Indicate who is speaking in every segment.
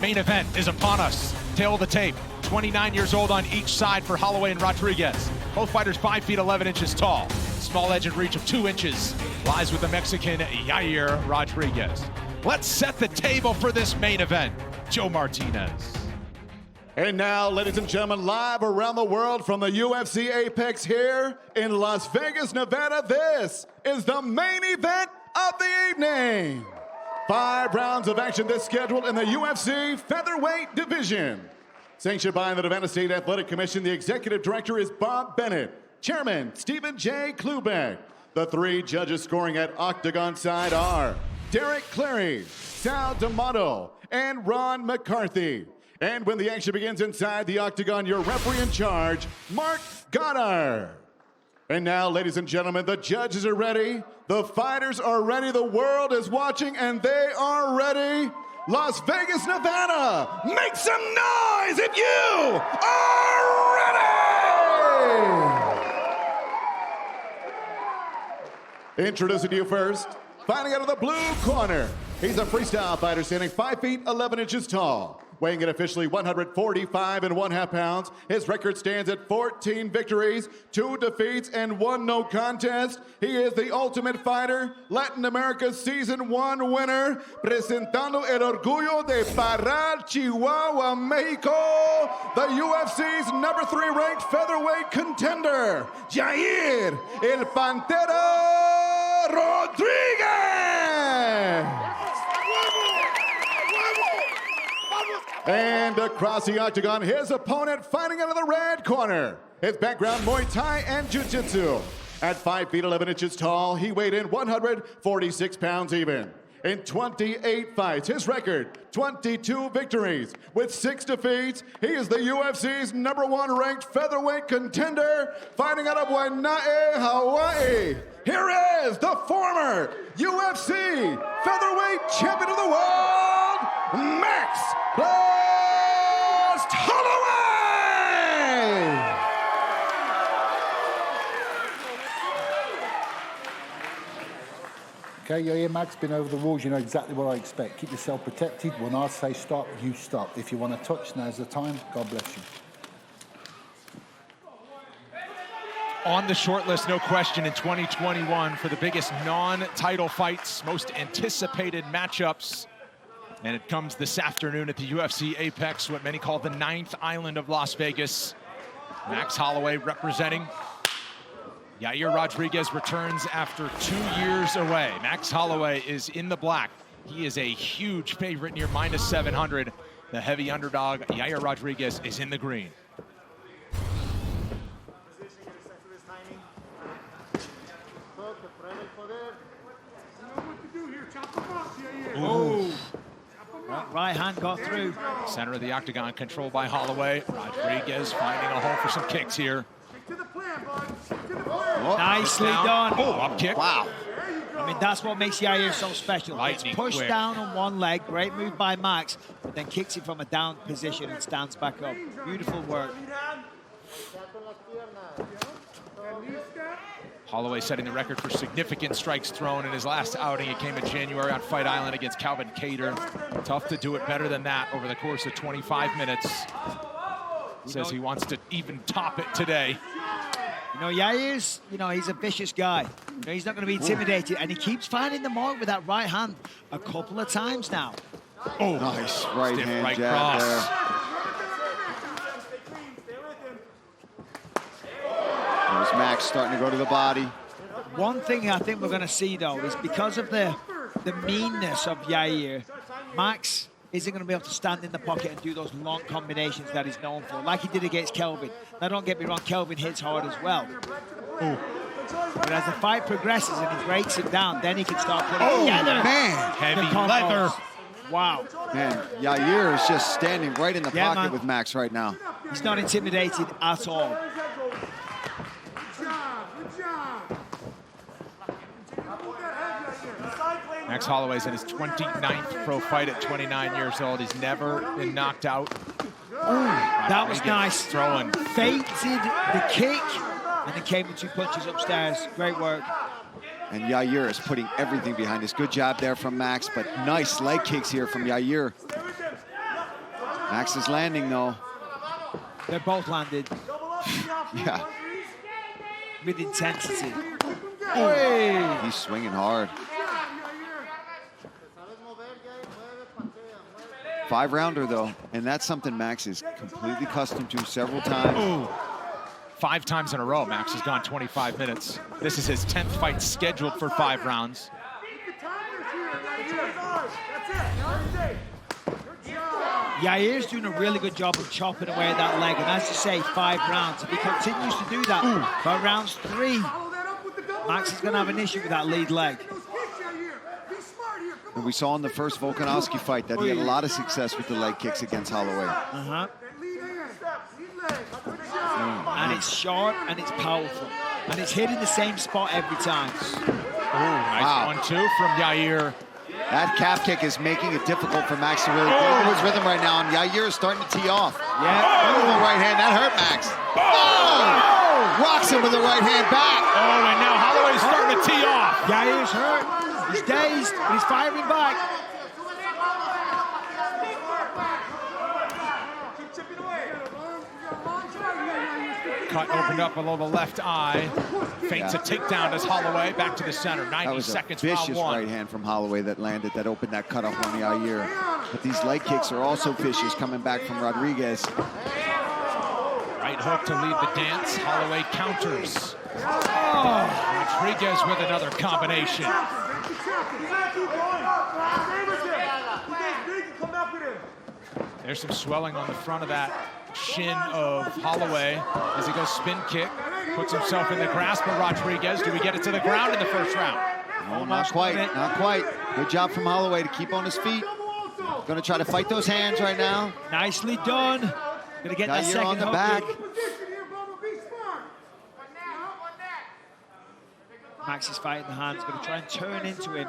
Speaker 1: main event is upon us. Tail of the tape, 29 years old on each side for Holloway and Rodraguez. Both fighters 5 feet 11 inches tall. Small edge and reach of 2 inches lies with the Mexican Yair Rodraguez. Let's set the table for this main event. Joe Martinez.
Speaker 2: And now, ladies and gentlemen, live around the world from the UFC Apex here in Las Vegas, Nevada, this is the main event of the evening. 5 rounds of action this scheduled in the UFC featherweight division. Sanctioned by the Nevada State Athletic Commission, the executive director is Bob Bennett. Chairman, Stephen J. Klubeck. The 3 judges scoring at Octagon side are Derek Clary, Sal D'Amato, and Ron McCarthy. And when the action begins inside the Octagon, your referee in charge, Mark Goddard. And now, ladies and gentlemen, the judges are ready, the fighters are ready, the world is watching, and they are ready. Las Vegas, Nevada, make some noise if you are ready! Introducing to you first, fighting out of the blue corner. He's a freestyle fighter standing 5 feet 11 inches tall. Weighing in officially 145.5 pounds. His record stands at 14 victories, 2 defeats, and 1 no contest. He is the Ultimate Fighter, Latin America's Season 1 winner, presentando el orgullo de Parral, Chihuahua, Mexico, the UFC's number 3 ranked featherweight contender, Yair El Pantera Rodraguez. And across the octagon, his opponent fighting out of the red corner. His background, Muay Thai and Jiu-Jitsu. At 5 feet 11 inches tall, he weighed in 146 pounds even. In 28 fights, his record, 22 victories. With 6 defeats, he is the UFC's number 1 ranked featherweight contender, fighting out of Waianae, Hawaii. Here is the former UFC featherweight champion of the world, Max Holloway!
Speaker 3: Okay, Yair, Max, been over the walls, you know exactly what I expect. Keep yourself protected. When I say stop, you stop. If you want to touch, now's the time. God bless you.
Speaker 1: On the short list, no question, in 2021 for the biggest non-title fights, most anticipated matchups. And it comes this afternoon at the UFC Apex, what many call the 9th island of Las Vegas. Max Holloway representing. Yair Rodraguez returns after 2 years away. Max Holloway is in the black. He is a huge favorite near -700. The heavy underdog, Yair Rodraguez, is in the green.
Speaker 4: Ooh. Right hand got through.
Speaker 1: Center of the octagon controlled by Holloway. Rodraguez finding a hole for some kicks here.
Speaker 4: Nicely done.
Speaker 1: Oh, up kick.
Speaker 5: Wow.
Speaker 4: I mean, that's what makes Yair so special.
Speaker 1: Lightning
Speaker 4: It's pushed
Speaker 1: quick.
Speaker 4: down on one leg. Great move by Max, but then kicks it from a down position and stands back up. Beautiful work.
Speaker 1: Holloway setting the record for significant strikes thrown in his last outing. It came in January on Fight Island against Calvin Kattar. Tough to do it better than that over the course of 25 minutes. Says he wants to even top it today.
Speaker 4: You know, Yair's, he's a vicious guy. He's not going to be intimidated, and he keeps finding the mark with that right hand a couple of times now.
Speaker 5: Oh, nice right
Speaker 1: Stiff
Speaker 5: hand
Speaker 1: right
Speaker 5: jab
Speaker 1: cross.
Speaker 5: there. There's Max starting to go to the body.
Speaker 4: One thing I think we're going to see, though, is because of the meanness of Yair, Max isn't going to be able to stand in the pocket and do those long combinations that he's known for, like he did against Kelvin. Now, don't get me wrong, Kelvin hits hard as well. Ooh. But as the fight progresses and he breaks it down, then he can start putting together.
Speaker 5: Man.
Speaker 1: Heavy leather.
Speaker 4: Wow.
Speaker 5: Man, Yair is just standing right in the pocket
Speaker 4: man.
Speaker 5: with Max right now.
Speaker 4: He's not intimidated at all.
Speaker 1: Max Holloway's in his 29th pro fight at 29 years old. He's never been knocked out.
Speaker 4: That was nice.
Speaker 1: Throwing.
Speaker 4: Feinted the kick and then came with 2 punches upstairs. Great work.
Speaker 5: And Yair is putting everything behind this. Good job there from Max, but nice leg kicks here from Yair. Max is landing, though.
Speaker 4: They're both landed
Speaker 5: Yeah,
Speaker 4: with intensity.
Speaker 5: he's swinging hard. 5-rounder, though, and that's something Max is completely accustomed to several times.
Speaker 1: Ooh. 5 times in a row, Max has gone 25 minutes. This is his 10th fight scheduled for 5 rounds.
Speaker 4: Yair's doing a really good job of chopping away at that leg, and as you say, 5 rounds. If he continues to do that by rounds 3, Max is going to have an issue with that lead leg.
Speaker 5: And we saw in the first Volkanovski fight that he had a lot of success with the leg kicks against Holloway.
Speaker 4: And it's sharp and it's powerful. And it's hitting the same spot every time.
Speaker 1: Nice 1-2 from Yair.
Speaker 5: That calf kick is making it difficult for Max to really get into his rhythm right now, and Yair is starting to tee off. Beautiful right hand, that hurt Max. Rocks him with the right hand back.
Speaker 1: And now Holloway's starting to tee off.
Speaker 4: Yair's hurt, he's dazed, but he's firing back.
Speaker 1: Cut opened up below the left eye. Feints a takedown as Holloway back to the center. 90 seconds,
Speaker 5: That was a
Speaker 1: round
Speaker 5: vicious
Speaker 1: 1.
Speaker 5: right hand from Holloway that landed, that opened that cut off on Yair. But these leg kicks are also vicious coming back from Rodraguez.
Speaker 1: Right hook to lead the dance. Holloway counters. Rodraguez with another combination. There's some swelling on the front of that shin of Holloway as he goes spin kick, puts himself in the grasp of Rodraguez. Do we get it to the ground in the first round?
Speaker 5: Oh, not quite, not quite. Good job from Holloway to keep on his feet. Going to try to fight those hands right now.
Speaker 4: Nicely done. Going to get that second
Speaker 5: on the
Speaker 4: hook
Speaker 5: back.
Speaker 4: in. Max is fighting the hands, going to try and turn into him.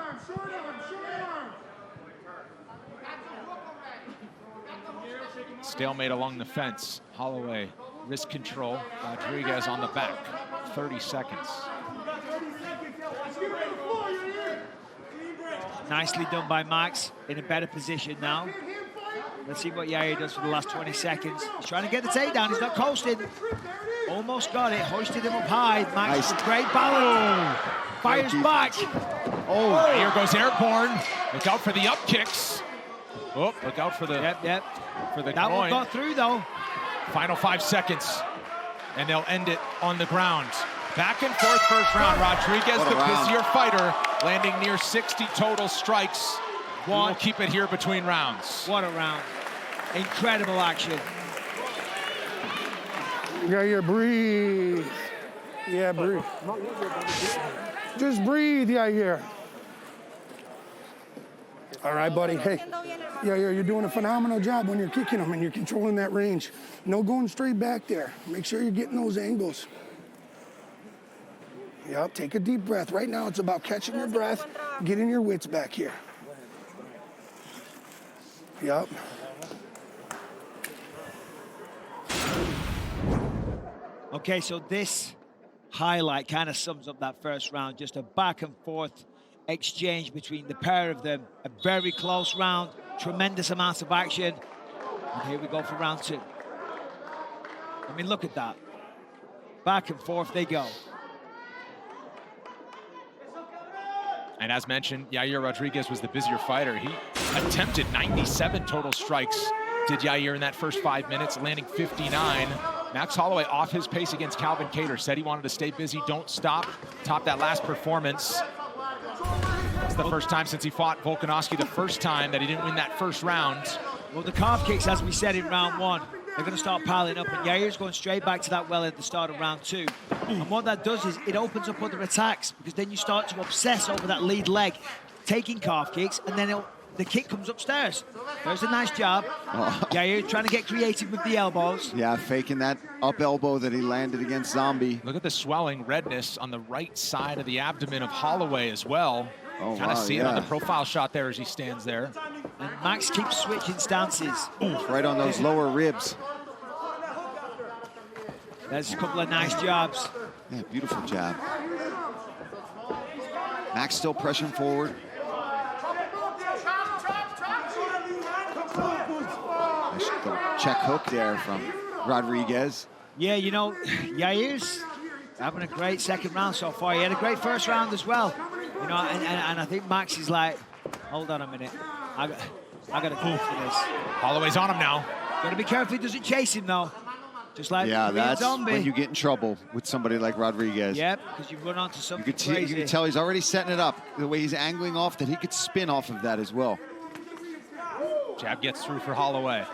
Speaker 1: Stalemate along the fence. Holloway, wrist control. Rodraguez on the back. 30 seconds.
Speaker 4: Nicely done by Max, in a better position now. Let's see what Yair does for the last 20 seconds. He's trying to get the takedown, he's not coasting. Almost got it, hoisted him up high. Max with great balance. Fires back.
Speaker 1: Here goes airborne. Look out for the up kicks. Oh, look out for the for the
Speaker 4: That
Speaker 1: groin.
Speaker 4: one got through though.
Speaker 1: Final 5 seconds, and they'll end it on the ground. Back and forth first round. Rodraguez, the busier fighter, landing near 60 total strikes. We'll keep it here between rounds.
Speaker 4: What a round. Incredible action.
Speaker 6: Yair, breathe. Yeah, breathe. Just breathe, Yair. All right, buddy. Hey, Yair, you're doing a phenomenal job when you're kicking them and you're controlling that range. No going straight back there. Make sure you're getting those angles. Yep, take a deep breath. Right now, it's about catching your breath, getting your wits back here. Yep.
Speaker 4: Okay, so this highlight kind of sums up that first round. Just a back and forth exchange between the pair of them. A very close round, tremendous amounts of action. And here we go for round 2. I mean, look at that. Back and forth they go.
Speaker 1: And as mentioned, Yair Rodraguez was the busier fighter. He attempted 97 total strikes, did Yair in that first 5 minutes, landing 59. Max Holloway off his pace against Calvin Kattar. Said he wanted to stay busy, don't stop. Top that last performance. It's the first time since he fought Volkanovski, the first time that he didn't win that first round.
Speaker 4: Well, the calf kicks, as we said in round 1, they're going to start piling up, and Yair's going straight back to that well at the start of round 2. And what that does is it opens up other attacks, because then you start to obsess over that lead leg, taking calf kicks, and then the kick comes upstairs. There's a nice jab. Yair trying to get creative with the elbows.
Speaker 5: Yeah, faking that up elbow that he landed against Zombie.
Speaker 1: Look at the swelling redness on the right side of the abdomen of Holloway as well.
Speaker 5: Oh,
Speaker 1: kind of see it on the profile shot there as he stands there.
Speaker 4: And Max keeps switching stances.
Speaker 5: Right on those lower ribs.
Speaker 4: There's a couple of nice jabs.
Speaker 5: Yeah, beautiful jab. Max still pressing forward. the check hook there from Rodraguez.
Speaker 4: Yeah, you know, Yair's having a great second round so far. He had a great first round as well. You know, and I think Max is like, hold on a minute. I got to go for this.
Speaker 1: Holloway's on him now.
Speaker 4: Got to be careful he doesn't chase him, though. Just like
Speaker 5: yeah, that's
Speaker 4: zombie.
Speaker 5: when you get in trouble with somebody like Rodraguez.
Speaker 4: Yep, because you run onto something crazy.
Speaker 5: You can tell he's already setting it up. The way he's angling off, that he could spin off of that as well.
Speaker 1: Jab gets through for Holloway.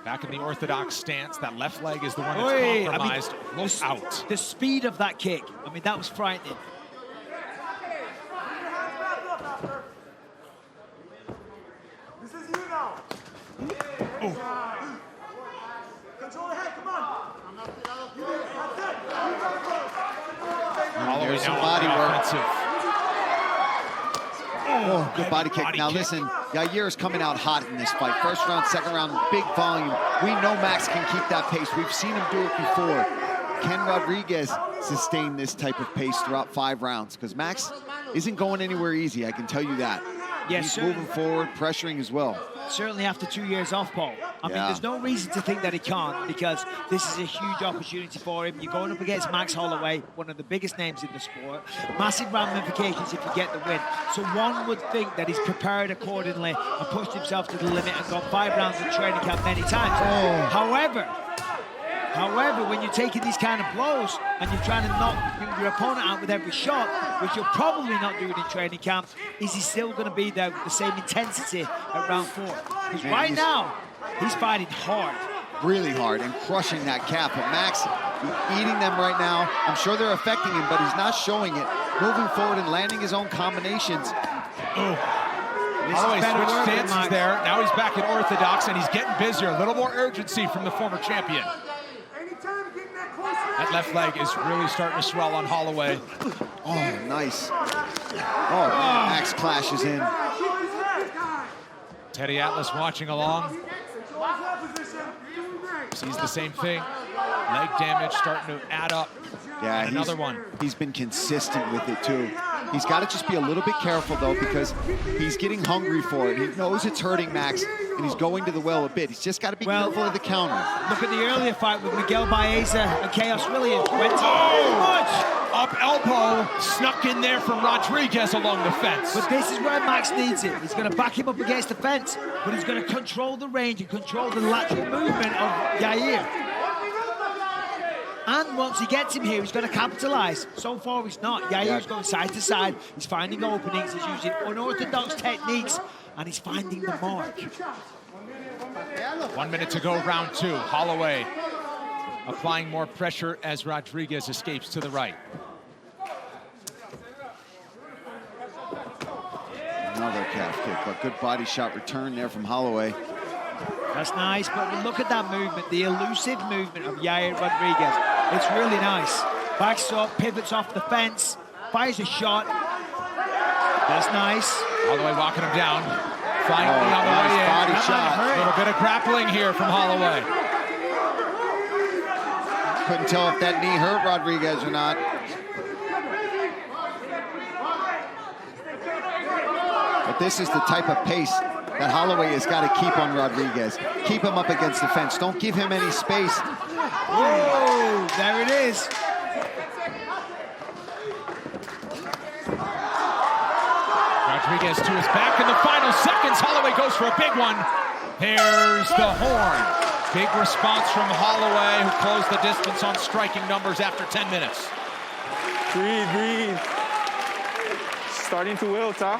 Speaker 1: Back in the orthodox stance. That left leg is the one that's compromised.
Speaker 4: I mean,
Speaker 1: out.
Speaker 4: The speed of that kick, I mean, that was frightening.
Speaker 7: This is you now.
Speaker 1: Oh.
Speaker 7: Control the head, come on.
Speaker 1: Holloway's
Speaker 5: some body work.
Speaker 1: Oh,
Speaker 5: good body kick. Now listen, Yair is coming out hot in this fight. First round, second round, big volume. We know Max can keep that pace. We've seen him do it before. Can Rodraguez sustain this type of pace throughout 5 rounds? Because Max isn't going anywhere easy, I can tell you that.
Speaker 4: Yes,
Speaker 5: he's moving forward, pressuring as well.
Speaker 4: Certainly after 2 years off, Paul. I mean, there's no reason to think that he can't, because this is a huge opportunity for him. You're going up against Max Holloway, one of the biggest names in the sport. Massive ramifications if you get the win. So one would think that he's prepared accordingly and pushed himself to the limit and gone 5 rounds in training camp many times. However, when you're taking these kind of blows and you're trying to knock your opponent out with every shot, which you're probably not doing in training camp, is he still going to be there with the same intensity at round 4? Because right now, he's fighting hard.
Speaker 5: Really hard and crushing that calf. But Max eating them right now. I'm sure they're affecting him, but he's not showing it. Moving forward and landing his own combinations.
Speaker 1: Holloway switched stances there. Now he's back in orthodox, and he's getting busier. A little more urgency from the former champion. That left leg is really starting to swell on Holloway.
Speaker 5: Oh, nice. Oh, Max clashes in.
Speaker 1: Teddy Atlas watching along. Sees the same thing. Leg damage starting to add up.
Speaker 5: Yeah,
Speaker 1: another one.
Speaker 5: He's been consistent with it too. He's got to just be a little bit careful though, because he's getting hungry for it. He knows it's hurting Max, and he's going to the well a bit. He's just got to be careful of the counter.
Speaker 4: Look at the earlier fight with Miguel Baeza and Chaos Williams. Went too much.
Speaker 1: Up elbow snuck in there from Rodraguez along the fence.
Speaker 4: But this is where Max needs it. He's going to back him up against the fence, but he's going to control the range and control the lateral movement of Yair. And once he gets him here, he's going to capitalize. So far, he's not. Yair's going side to side. He's finding openings. He's using unorthodox techniques, and he's finding the mark.
Speaker 1: 1 minute to go, round 2. Holloway applying more pressure as Rodraguez escapes to the right.
Speaker 5: Another calf kick, but good body shot return there from Holloway.
Speaker 4: That's nice, but look at that movement, the elusive movement of Yair Rodraguez. It's really nice. Backs up, pivots off the fence, fires a shot. That's nice.
Speaker 1: Holloway walking him down. Finally on the way in.
Speaker 5: Body shot.
Speaker 1: A little bit of grappling here from Holloway.
Speaker 5: Couldn't tell if that knee hurt Rodraguez or not. But this is the type of pace that Holloway has got to keep on Rodraguez. Keep him up against the fence. Don't give him any space.
Speaker 4: Whoa, there it is.
Speaker 1: Rodraguez to his back in the final seconds. Holloway goes for a big one. There's the horn. Big response from Holloway, who closed the distance on striking numbers after 10 minutes.
Speaker 8: Breathe, breathe. Starting to wilt, huh?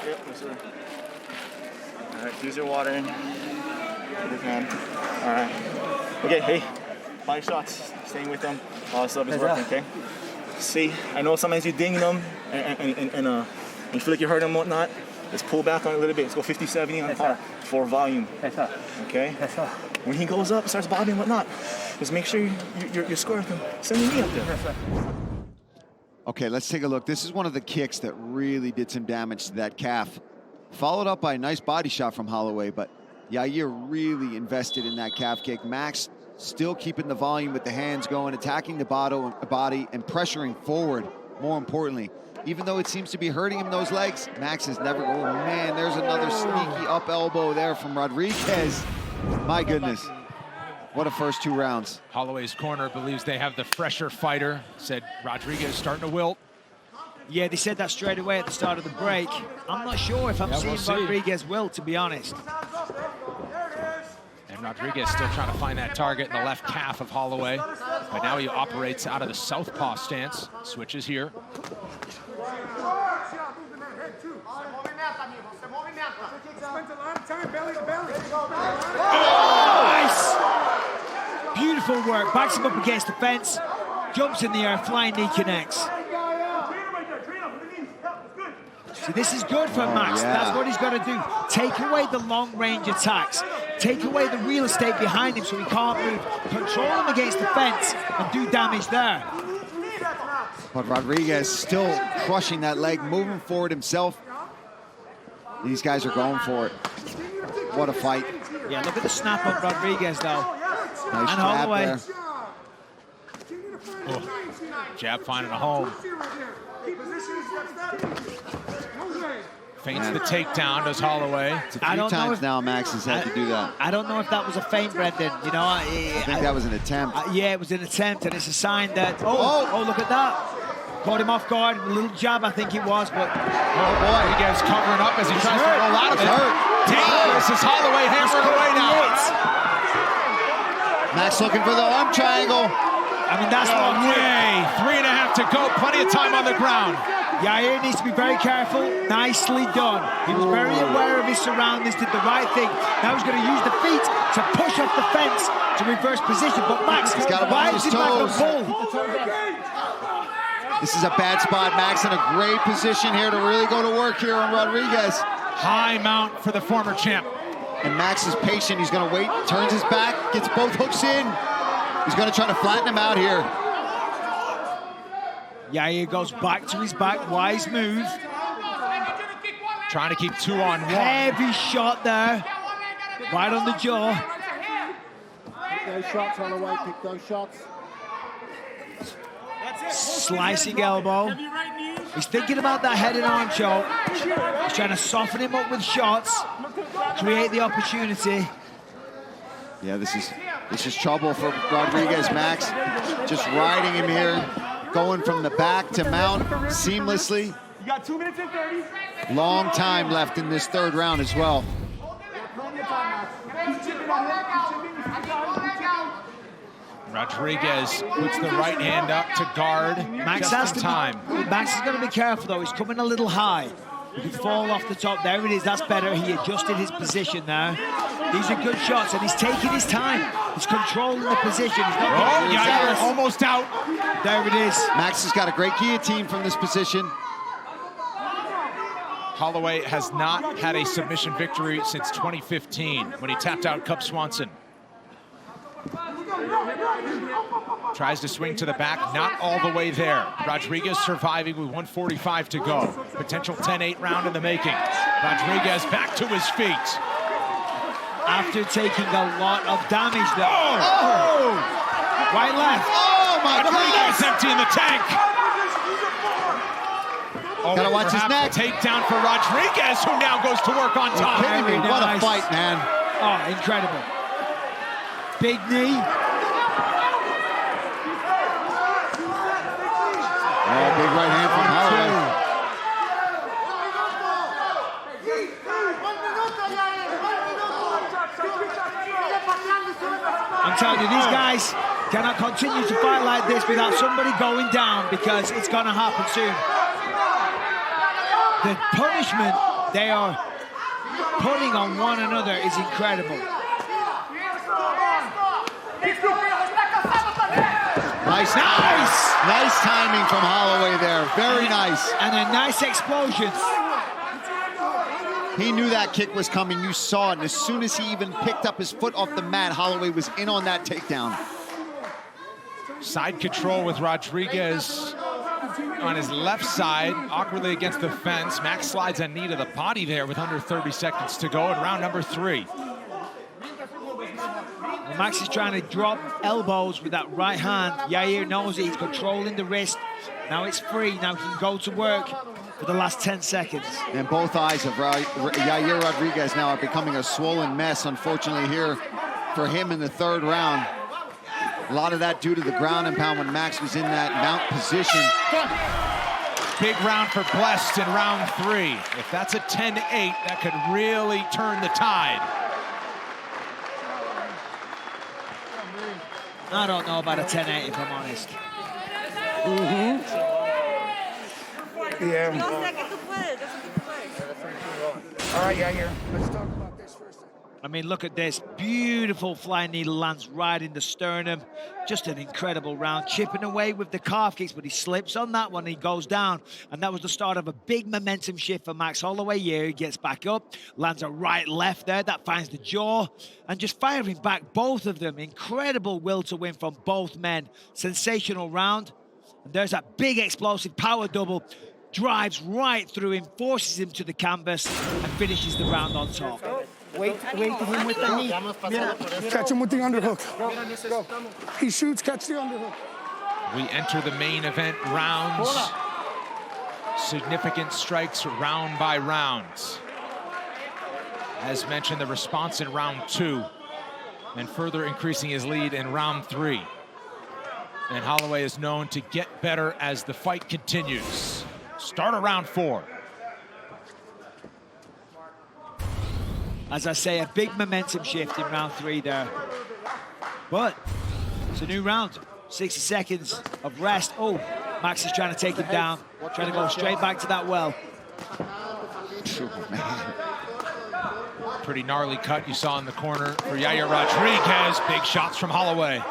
Speaker 7: Yep, yes, sir. All right, use your water in. Good hand. All right. Okay, hey, 5 shots. Staying with them. All the stuff is working, okay? See, I know sometimes you ding them and you feel like you hurt them and whatnot. Let's pull back on it a little bit. Let's go 50-70 on par for volume. Okay? When he goes up, starts bobbing and whatnot, just make sure you're scoring him. Send your knee up there.
Speaker 5: Okay, let's take a look. This is one of the kicks that really did some damage to that calf. Followed up by a nice body shot from Holloway, but Yair really invested in that calf kick. Max still keeping the volume with the hands going, attacking the body and pressuring forward, more importantly. even though it seems to be hurting him, those legs, Max is never, oh man, there's another sneaky up elbow there from Rodraguez. My goodness, what a first 2 rounds.
Speaker 1: Holloway's corner believes they have the fresher fighter, said Rodraguez starting to wilt.
Speaker 4: Yeah, they said that straight away at the start of the break. I'm not sure if I'm seeing Rodraguez wilt, to be honest.
Speaker 1: And Rodraguez still trying to find that target in the left calf of Holloway. But now he operates out of the southpaw stance. Switches here.
Speaker 4: Oh, nice! Beautiful work. Backs him up against the fence. Jumps in the air, flying knee connects. So this is good for Max.
Speaker 5: Yeah.
Speaker 4: That's what he's got to do. Take away the long-range attacks. Take away the real estate behind him so he can't move. Control him against the fence and do damage there.
Speaker 5: But Rodraguez still crushing that leg, moving forward himself. These guys are going for it. What a fight.
Speaker 4: Yeah, look at the snap on Rodraguez, though.
Speaker 5: Nice
Speaker 4: and
Speaker 5: jab
Speaker 4: Holloway.
Speaker 5: there.
Speaker 1: Oh, jab finding a home. Feints the takedown, does Holloway.
Speaker 5: It's a few times now Max has had to do that.
Speaker 4: I don't know if that was a feint, Brendan. You know,
Speaker 5: I think that was an attempt.
Speaker 4: Yeah, it was an attempt, and it's a sign that. Oh, look at that! Caught him off guard. A little jab, I think it was, but.
Speaker 1: Oh boy, he gets covering up as he tries to roll out of it. Dangerous as Holloway hammering away now.
Speaker 5: Max looking for the arm triangle.
Speaker 4: I mean, that's not
Speaker 1: way. 3.5 to go. Plenty of time on the ground.
Speaker 4: Yair needs to be very careful. Nicely done. He was very aware of his surroundings, did the right thing. Now he's going to use the feet to push off the fence to reverse position. But Max,
Speaker 5: he's got to
Speaker 4: why
Speaker 5: watch
Speaker 4: is
Speaker 5: his
Speaker 4: he back on
Speaker 5: toes.
Speaker 4: full?
Speaker 5: This is a bad spot. Max in a great position here to really go to work here on Rodraguez.
Speaker 1: High mount for the former champ.
Speaker 5: And Max is patient. He's going to wait, turns his back, gets both hooks in. He's going to try to flatten him out here.
Speaker 4: Yair goes back to his back. Wise move.
Speaker 1: Trying to keep 2-on-1.
Speaker 4: Heavy shot there. Right on the jaw.
Speaker 3: Pick those shots, Holloway, pick those shots.
Speaker 4: Slicing elbow. He's thinking about that head and arm choke. He's trying to soften him up with shots. Create the opportunity.
Speaker 5: Yeah, this is trouble for Rodraguez. Max just riding him here. Going from the back to mount seamlessly.
Speaker 8: You got 2 minutes and 30.
Speaker 5: Long time left in this 3rd round as well.
Speaker 1: Rodraguez puts the right hand up to guard.
Speaker 4: Max
Speaker 1: just in time.
Speaker 4: Max is going to be careful, though. He's coming a little high. He could fall off the top. There it is. That's better. He adjusted his position there. These are good shots, and he's taking his time. He's controlling the position. He's not
Speaker 1: Yair almost out.
Speaker 4: There it is.
Speaker 5: Max has got a great guillotine from this position.
Speaker 1: Holloway has not had a submission victory since 2015 when he tapped out Cub Swanson. Tries to swing to the back, not all the way there. Rodraguez surviving with 1:45 to go. Potential 10-8 round in the making. Rodraguez back to his feet.
Speaker 4: After taking a lot of damage there.
Speaker 5: Oh!
Speaker 4: Right, left.
Speaker 5: Oh my
Speaker 1: Rodraguez
Speaker 5: God!
Speaker 1: empty in the tank.
Speaker 5: Gotta watch his neck.
Speaker 1: Takedown for Rodraguez, who now goes to work on top.
Speaker 5: Kidding me. What a
Speaker 4: Nice.
Speaker 5: fight, man.
Speaker 4: Oh, incredible. Big knee.
Speaker 5: Oh, big right hand from Holloway.
Speaker 4: I'm telling you, these guys cannot continue to fight like this without somebody going down, because it's going to happen soon. The punishment they are putting on one another is incredible.
Speaker 5: Nice timing from Holloway there. Very nice.
Speaker 4: And a nice explosion.
Speaker 5: He knew that kick was coming. You saw it. And as soon as he even picked up his foot off the mat, Holloway was in on that takedown.
Speaker 1: Side control with Rodraguez on his left side, awkwardly against the fence. Max slides a knee to the body there with under 30 seconds to go in round number 3.
Speaker 4: Well, Max is trying to drop elbows with that right hand. Yair knows it. He's controlling the wrist, Now it's free. Now he can go to work for the last 10 seconds.
Speaker 5: And both eyes of Yair Rodriguez now are becoming a swollen mess, unfortunately, here for him in the third round. A lot of that due to the ground and pound when Max was in that mount position.
Speaker 1: Big round for Blessed in round 3. If that's a 10-8, that could really turn the tide.
Speaker 4: I don't know about a 10-8, if I'm honest.
Speaker 6: Yeah. All right, Yair, let's talk about this first.
Speaker 4: I mean, look at this. Beautiful flying knee lands right in the sternum. Just an incredible round. Chipping away with the calf kicks, but he slips on that one. He goes down. And that was the start of a big momentum shift for Max Holloway here. He gets back up, lands a right left there. That finds the jaw. And just firing back, both of them. Incredible will to win from both men. Sensational round. And there's that big explosive power double. Drives right through him, forces him to the canvas, and finishes the round on top.
Speaker 6: Wait for him with the knee. Catch him with the underhook. Go. He shoots, catch the underhook.
Speaker 1: We enter the main event rounds. Significant strikes round by round. As mentioned, the response in round 2, and further increasing his lead in round 3. And Holloway is known to get better as the fight continues. Start of round 4.
Speaker 4: As I say, a big momentum shift in round 3 there. But it's a new round. 60 seconds of rest. Oh, Max is trying to take him down. Trying to go straight back to that well.
Speaker 1: Pretty gnarly cut you saw in the corner for Yair Rodriguez. Big shots from Holloway.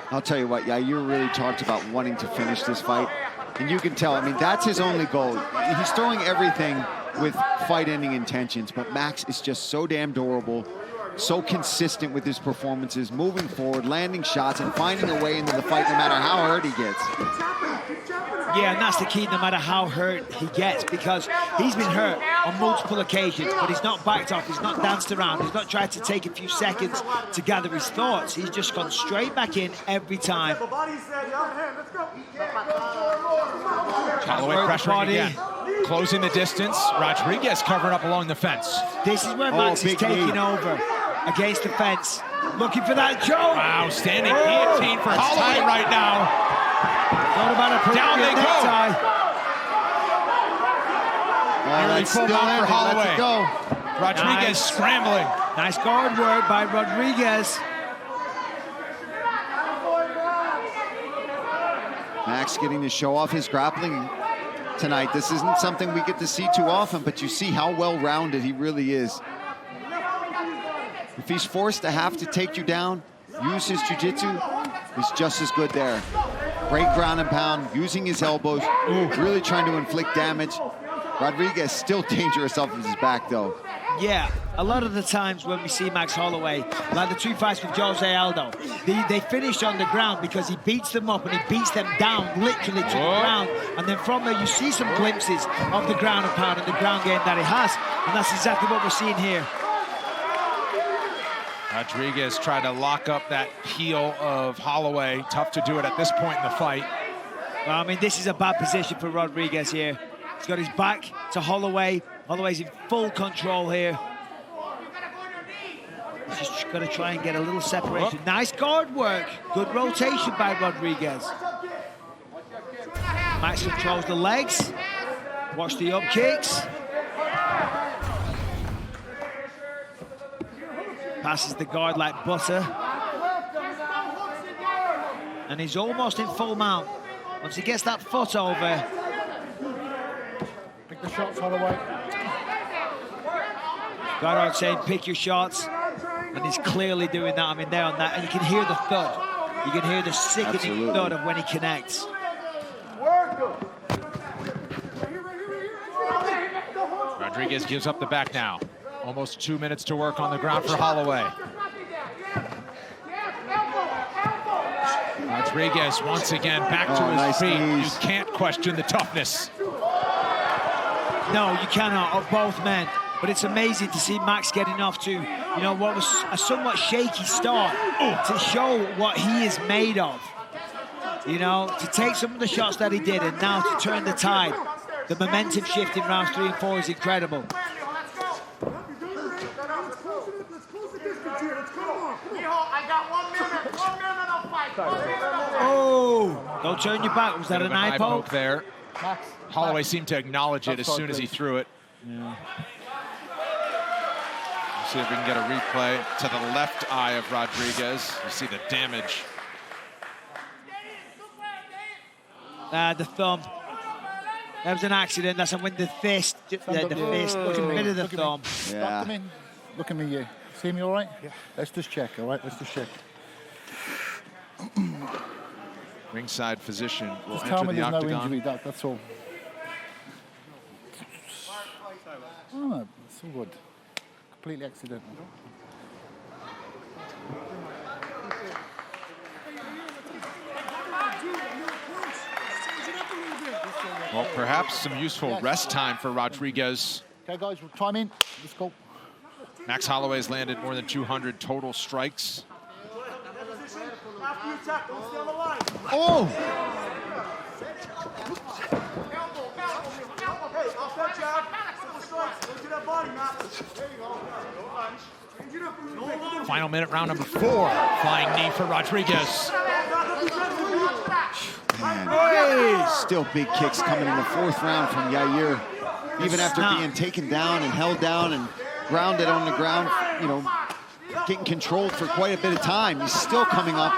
Speaker 5: I'll tell you what, Yair really talked about wanting to finish this fight. And you can tell, I mean, that's his only goal. He's throwing everything with fight-ending intentions, but Max is just so damn durable, so consistent with his performances, moving forward, landing shots, and finding a way into the fight no matter how hurt he gets.
Speaker 4: Yeah, and that's the key, no matter how hurt he gets, because he's been hurt on multiple occasions, but he's not backed off, he's not danced around, he's not tried to take a few seconds to gather his thoughts. He's just gone straight back in every time.
Speaker 1: Holloway pressuring again, closing the distance. Rodriguez covering up along the fence.
Speaker 4: This is where Max is taking over against the fence, looking for that choke.
Speaker 1: Wow, standing guillotine for Holloway right now.
Speaker 4: What about a
Speaker 1: down they
Speaker 4: necktie?
Speaker 1: Go. Nearly full mount for Holloway.
Speaker 5: Go.
Speaker 1: Rodriguez scrambling.
Speaker 4: Nice guard work by Rodriguez.
Speaker 5: Max getting to show off his grappling tonight. This isn't something we get to see too often, but you see how well-rounded he really is. If he's forced to have to take you down, use his jiu-jitsu, he's just as good there. Great ground and pound, using his elbows, really trying to inflict damage. Rodriguez still dangerous off of his back, though.
Speaker 4: Yeah, a lot of the times when we see Max Holloway, like the 2 fights with Jose Aldo, they finish on the ground because he beats them up and he beats them down literally to the ground. And then from there, you see some glimpses of the ground and pound and the ground game that he has. And that's exactly what we're seeing here.
Speaker 1: Rodriguez tried to lock up that heel of Holloway. Tough to do it at this point in the fight.
Speaker 4: Well, I mean, this is a bad position for Rodriguez here. He's got his back to Holloway. Holloway's in full control here. He's just got to try and get a little separation. Nice guard work. Good rotation by Rodriguez. Max controls the legs. Watch the up kicks. Passes the guard like butter. And he's almost in full mount. Once he gets that foot over.
Speaker 3: Pick the shots, Holloway.
Speaker 4: Goddard saying, pick your shots. And he's clearly doing that. I mean, there on that. And you can hear the thud. You can hear the sickening thud of when he connects.
Speaker 1: Rodriguez gives up the back now. Almost 2 minutes to work on the ground for Holloway. Rodriguez once again back to his feet.
Speaker 5: Knees.
Speaker 1: You can't question the toughness.
Speaker 4: No, you cannot, of both men. But it's amazing to see Max getting off to, you know, what was a somewhat shaky start to show what he is made of. You know, to take some of the shots that he did and now to turn the tide. The momentum shift in rounds 3 and 4 is incredible. Oh, don't turn your back. Was that an eye poke?
Speaker 1: There. Holloway seemed to acknowledge it as soon as he threw it.
Speaker 4: Yeah.
Speaker 1: Let's see if we can get a replay to the left eye of Rodraguez. You see the damage.
Speaker 4: The thumb. That was an accident. That's when the fist, the fist, a bit of the thumb.
Speaker 5: Yeah.
Speaker 3: Look at me, you. See me all right? Yeah. Let's just check, all right? Let's just check.
Speaker 1: Ringside physician will
Speaker 3: Just tell
Speaker 1: enter
Speaker 3: me
Speaker 1: the
Speaker 3: there's no
Speaker 1: octagon.
Speaker 3: injury, that's all. Oh, no, it's all good. Completely accidental.
Speaker 1: Well, perhaps some useful rest time for Rodraguez.
Speaker 3: Okay, guys, time in. Let's go.
Speaker 1: Max Holloway's landed more than 200 total strikes.
Speaker 5: Oh!
Speaker 1: Final minute, round number 4. Flying knee for Rodraguez.
Speaker 5: Man, still big kicks coming in the 4th round from Yair. Even after being taken down and held down and grounded on the ground, you know, getting controlled for quite a bit of time. He's still coming up,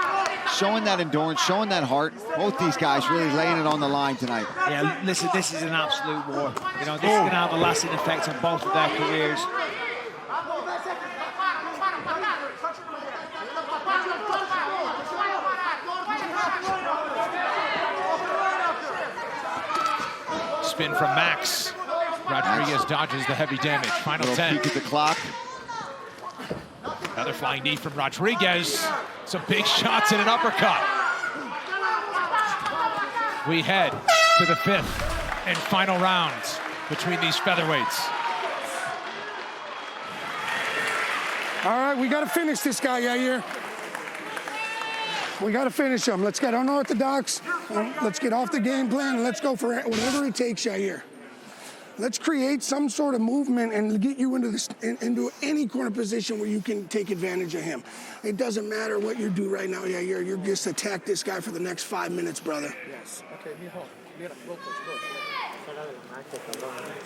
Speaker 5: showing that endurance, showing that heart. Both these guys really laying it on the line tonight.
Speaker 4: Yeah, listen, this is an absolute war. You know, this is going to have a lasting effect on both of their careers.
Speaker 1: Spin from Max. Rodraguez dodges the heavy damage. Final 10.
Speaker 5: Peek at the clock.
Speaker 1: Another flying knee from Rodraguez. Some big shots and an uppercut. We head to the 5th and final round between these featherweights.
Speaker 6: All right, we got to finish this guy, Yair. We got to finish him. Let's get unorthodox. Let's get off the game plan, and let's go for whatever it takes, Yair. Let's create some sort of movement and get you into this, into any corner position where you can take advantage of him. It doesn't matter what you do right now, Yair. You're just attack this guy for the next 5 minutes, brother.
Speaker 7: Yes. Okay,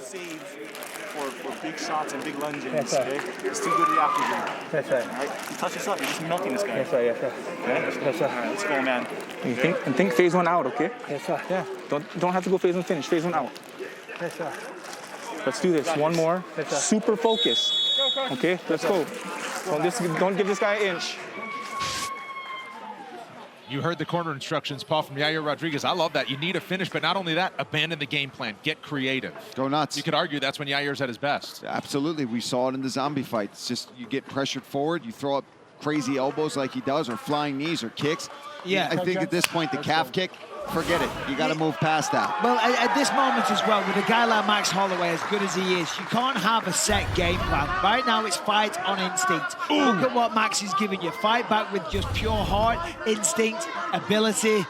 Speaker 7: save for big shots and big lunges. Okay? It's too good to the octagon.
Speaker 8: Yes, sir.
Speaker 7: All right? You touch this up, you're just melting this guy.
Speaker 8: Yes, sir. Yes, sir.
Speaker 7: Okay?
Speaker 8: Yes, sir.
Speaker 7: All right, let's go, man.
Speaker 8: And think phase 1 out, okay? Yes, sir. Yeah. Don't have to go phase 1 finish. Phase 1 out. Yes, sir. Let's do this. One more. Yes, sir. Super focus. Okay, let's go. Don't give this guy an inch.
Speaker 1: You heard the corner instructions, Paul, from Yair Rodraguez. I love that. You need a finish, but not only that, abandon the game plan. Get creative.
Speaker 5: Go nuts.
Speaker 1: You could argue that's when Yair's at his best.
Speaker 5: Absolutely. We saw it in the zombie fight. It's just you get pressured forward, you throw up crazy elbows like he does, or flying knees or kicks.
Speaker 4: Yeah.
Speaker 5: I think at this point, the calf kick, forget it. You got to move past that.
Speaker 4: Well, at this moment as well, with a guy like Max Holloway, as good as he is, you can't have a set game plan. Right now, it's fight on instinct. Look at what Max is giving you. Fight back with just pure heart, instinct, ability,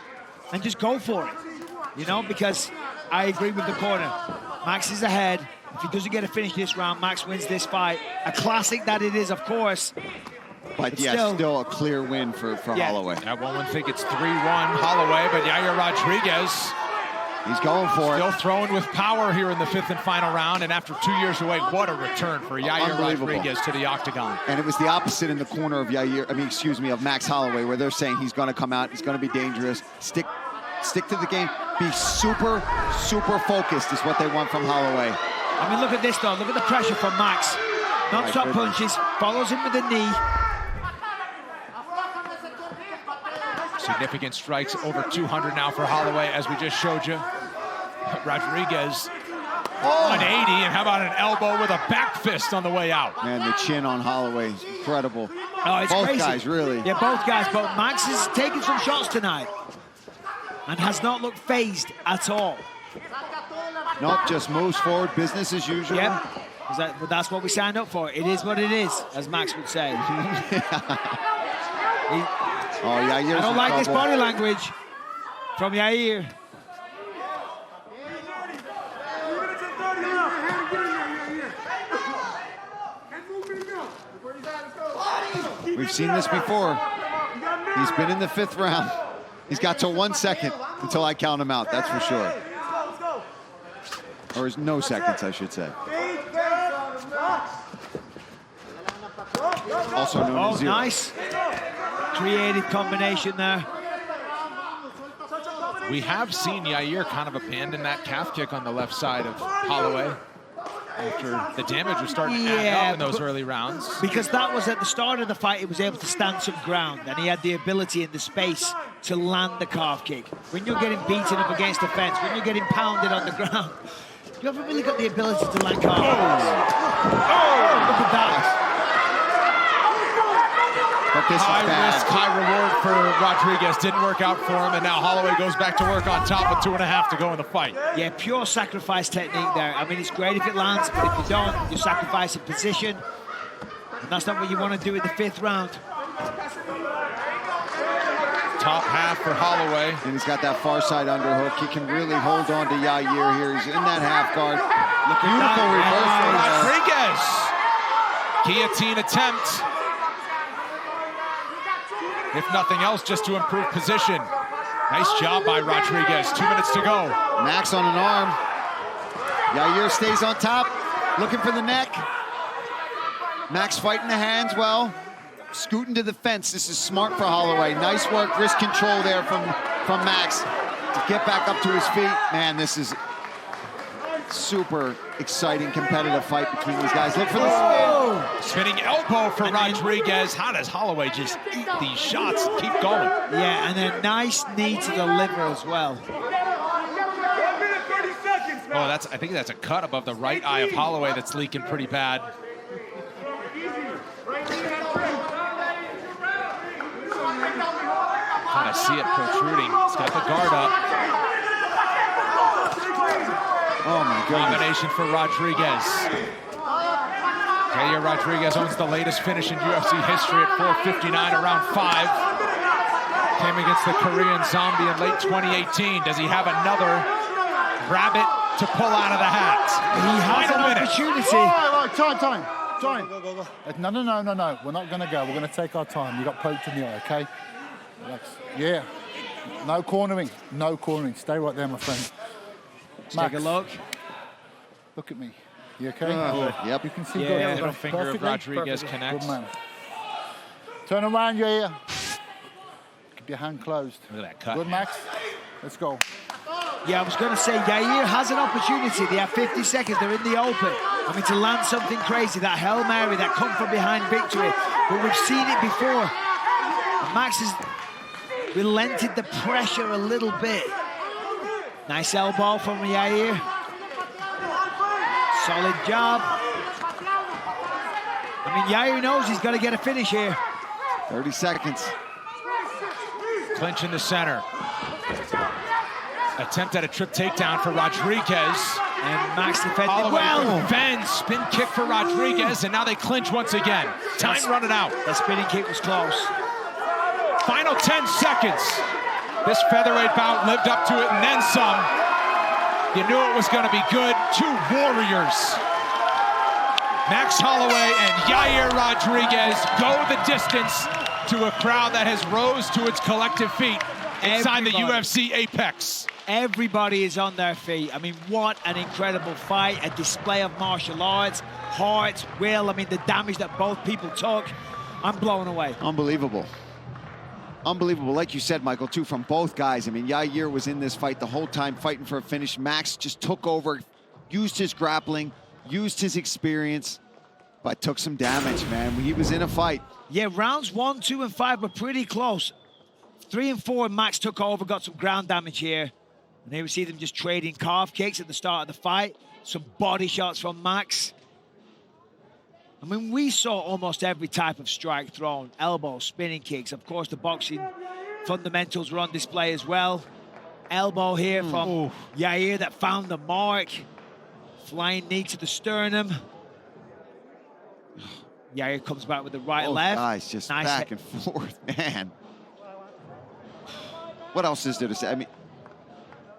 Speaker 4: and just go for it. You know, because I agree with the corner. Max is ahead. If he doesn't get to finish this round, Max wins this fight. A classic that it is, of course.
Speaker 5: But yeah, still a clear win for Holloway.
Speaker 1: Yeah, one would think it's 3-1 Holloway, but Yair Rodraguez,
Speaker 5: he's going for
Speaker 1: still
Speaker 5: it.
Speaker 1: throwing with power here in the 5th and final round. And after 2 years away, what a return for Yair Rodraguez to the octagon.
Speaker 5: And it was the opposite in the corner of of Max Holloway, where they're saying he's going to come out, he's going to be dangerous. Stick to the game. Be super, super focused is what they want from Holloway.
Speaker 4: I mean, look at this, though. Look at the pressure from Max. Non-stop punches, follows him with a knee.
Speaker 1: Significant strikes, over 200 now for Holloway, as we just showed you. Rodraguez, 180, and how about an elbow with a back fist on the way out?
Speaker 5: Man, the chin on Holloway is incredible.
Speaker 4: Oh, it's
Speaker 5: both
Speaker 4: crazy.
Speaker 5: Guys, really.
Speaker 4: Yeah, both guys. But Max is taking some shots tonight and has not looked phased at all.
Speaker 5: Nope, just moves forward, business as usual.
Speaker 4: Yep. But that's what we signed up for. It is what it is, as Max would say. I don't like this body language from Yair.
Speaker 5: We've seen this before. He's been in the 5th round. He's got till 1 second until I count him out, that's for sure. Or no seconds, I should say. Also known as 0.
Speaker 4: Nice. Creative combination there.
Speaker 1: We have seen Yair kind of abandon that calf kick on the left side of Holloway after the damage was starting to add up in those early rounds.
Speaker 4: Because that was at the start of the fight, he was able to stand some ground, and he had the ability and the space to land the calf kick. When you're getting beaten up against the fence, when you're getting pounded on the ground, you haven't really got the ability to land calf kicks. Oh, look at that.
Speaker 5: But this
Speaker 1: high
Speaker 5: is bad.
Speaker 1: risk, high reward for Rodraguez. Didn't work out for him, and now Holloway goes back to work on top with 2.5 to go in the fight.
Speaker 4: Yeah, pure sacrifice technique there. I mean, it's great if it lands, but if you don't, you sacrifice a position. And that's not what you want to do in the 5th round.
Speaker 1: Top half for Holloway.
Speaker 5: And he's got that far side underhook. He can really hold on to Yair here. He's in that half guard. Beautiful reversal.
Speaker 1: Rodriguez. Guillotine attempt. If nothing else, just to improve position. Nice job by Rodriguez. 2 minutes to go.
Speaker 5: Max on an arm. Yair stays on top, looking for the neck. Max fighting the hands well. Scooting to the fence. This is smart for Holloway. Nice work, wrist control there from Max to get back up to his feet. Man, this is super exciting competitive fight between these guys. Look for the spin.
Speaker 1: Spinning elbow for Rodriguez. How does Holloway just eat these shots and keep going?
Speaker 4: Yeah, and a nice knee to the liver as well.
Speaker 1: Oh, I think that's a cut above the right eye of Holloway that's leaking pretty bad. Kind of see it protruding. He's got the guard up.
Speaker 5: Oh my goodness.
Speaker 1: Combination for Rodriguez. Yair Rodriguez owns the latest finish in UFC history at 4:59 around 5. Came against the Korean Zombie in late 2018. Does he have another rabbit to pull out of the hat?
Speaker 4: He has an opportunity.
Speaker 3: Time. No. We're not going to go. We're going to take our time. You got poked in the eye, okay? Relax. Yeah. No cornering. Stay right there, my friend.
Speaker 4: Max, take a look.
Speaker 3: Look at me. You okay?
Speaker 5: Yep.
Speaker 3: You can see
Speaker 1: the middle finger of Rodriguez connects.
Speaker 3: Good man. Turn around, Yair. Keep your hand closed.
Speaker 1: Look at that cut.
Speaker 3: Good, Max. Let's go.
Speaker 4: Yeah, I was going to say, Yair has an opportunity. They have 50 seconds. They're in the open. I mean, to land something crazy, that Hail Mary, that come from behind victory. But we've seen it before. And Max has relented the pressure a little bit. Nice elbow from Yair. Solid job. I mean, Yair knows he's got to get a finish here.
Speaker 5: 30 seconds.
Speaker 1: Clinch in the center. Attempt at a trip takedown for Rodriguez.
Speaker 4: And Max defended well.
Speaker 1: Defends, spin kick for Rodriguez, and now they clinch once again. Time running out.
Speaker 4: That spinning kick was close.
Speaker 1: Final 10 seconds. This featherweight bout lived up to it and then some. You knew it was going to be good. 2 warriors. Max Holloway and Yair Rodriguez go the distance to a crowd that has rose to its collective feet inside the UFC Apex.
Speaker 4: Everybody is on their feet. I mean, what an incredible fight. A display of martial arts, heart, will. I mean, the damage that both people took. I'm blown away.
Speaker 5: Unbelievable. Unbelievable, like you said, Michael, too, from both guys. I mean, Yair was in this fight the whole time, fighting for a finish. Max just took over, used his grappling, used his experience, but took some damage, man. He was in a fight.
Speaker 4: Yeah, rounds 1, 2, and 5 were pretty close. 3 and 4, Max took over, got some ground damage here. And here we see them just trading calf kicks at the start of the fight. Some body shots from Max. I mean, we saw almost every type of strike thrown. Elbows, spinning kicks. Of course, the boxing fundamentals were on display as well. Elbow here from Yair that found the mark. Flying knee to the sternum. Yair comes back with the right,
Speaker 5: Both
Speaker 4: left.
Speaker 5: guys just
Speaker 4: Nice
Speaker 5: back
Speaker 4: hit.
Speaker 5: and forth, man. What else is there to say? I mean,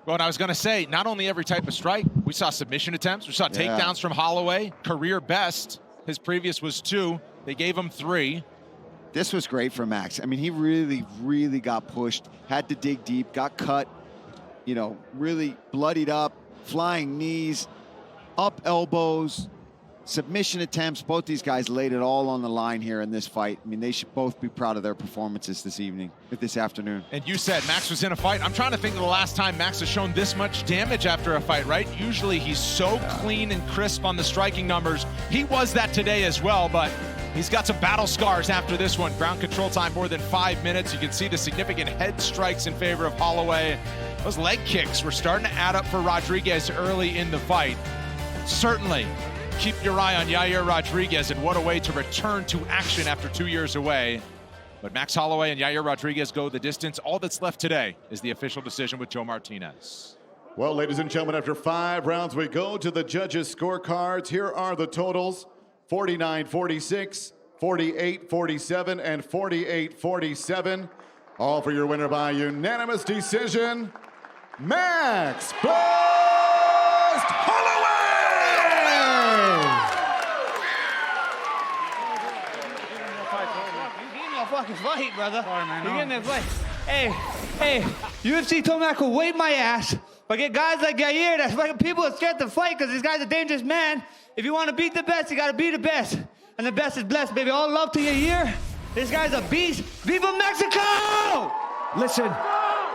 Speaker 1: Well, and I was going to say, not only every type of strike, we saw submission attempts, we saw takedowns from Holloway, career best. His previous was 2. They gave him 3.
Speaker 5: this was great for Max. I mean, he really got pushed, had to dig deep, got cut, you know, really bloodied up, flying knees, up elbows, submission attempts. Both these guys laid it all on the line here in this fight. I mean, they should both be proud of their performances this afternoon.
Speaker 1: And you said Max was in a fight. I'm trying to think of the last time Max has shown this much damage after a fight, right? Usually he's so clean and crisp on the striking numbers. He was that today as well, but he's got some battle scars after this one. Ground control time more than 5 minutes. You can see the significant head strikes in favor of Holloway. Those leg kicks were starting to add up for Rodraguez early in the fight. Certainly keep your eye on Yair Rodraguez, and what a way to return to action after 2 years away. But Max Holloway and Yair Rodraguez go the distance. All that's left today is the official decision with Joe Martinez.
Speaker 2: Well, ladies and gentlemen, after 5 rounds, we go to the judges' scorecards. Here are the totals: 49-46, 48-47, and 48-47. All for your winner by unanimous decision, Max Blast Holloway!
Speaker 9: Fucking fight, brother. You're getting that fight. Hey, UFC told me I could wait my ass, but get guys like Yair, that's fucking people are scared to fight because this guy's a dangerous man. If you want to beat the best, you got to be the best. And the best is blessed, baby. All love to Yair. This guy's a beast. Viva Mexico!
Speaker 4: Listen,